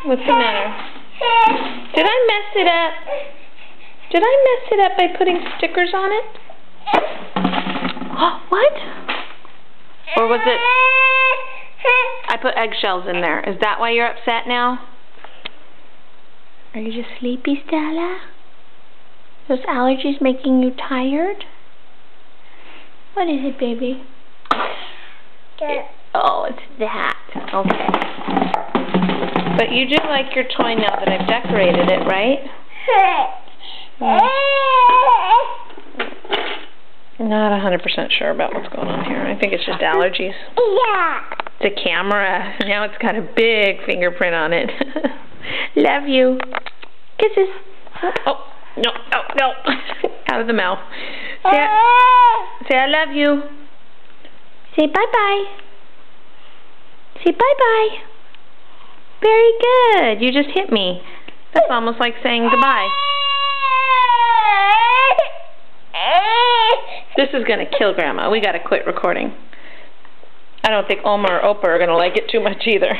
What's the matter? Did I mess it up? Did I mess it up by putting stickers on it? Oh, what? Or was it... I put eggshells in there. Is that why you're upset now? Are you just sleepy, Stella? Those allergies making you tired? What is it, baby? Oh, it's that. Okay. But you do like your toy now that I've decorated it, right? Not 100% sure about what's going on here. I think it's just allergies. Yeah. The camera. Now it's got a big fingerprint on it. Love you. Kisses. Oh, no, no, no. Out of the mouth. Say I love you. Say bye-bye. Say bye-bye. Very good. You just hit me. That's almost like saying goodbye. This is going to kill Grandma. We got to quit recording. I don't think Oma or Opa are going to like it too much either.